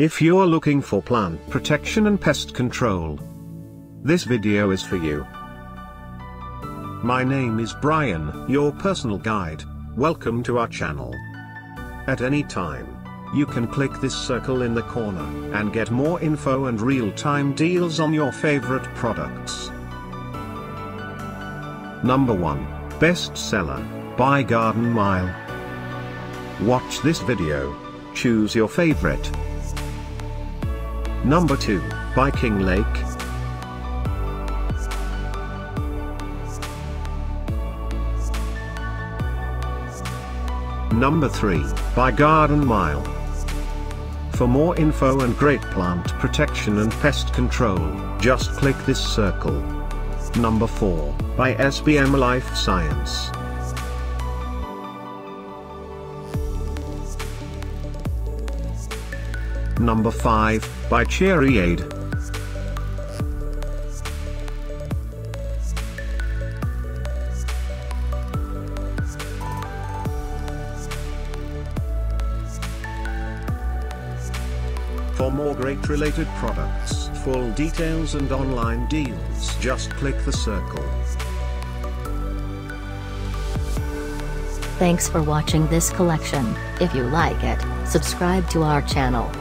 If you're looking for plant protection and pest control, this video is for you. My name is Brian, your personal guide. Welcome to our channel. At any time, you can click this circle in the corner and get more info and real-time deals on your favorite products. Number 1. Bestseller by Garden Mile. Watch this video. Choose your favorite. Number 2, by King Lake. Number 3, by Garden Mile. For more info and great plant protection and pest control, just click this circle. Number 4, by SBM Life Science. Number 5, by Cherry Aid. For more great related products, full details and online deals, just click the circle. Thanks for watching this collection. If you like it, subscribe to our channel.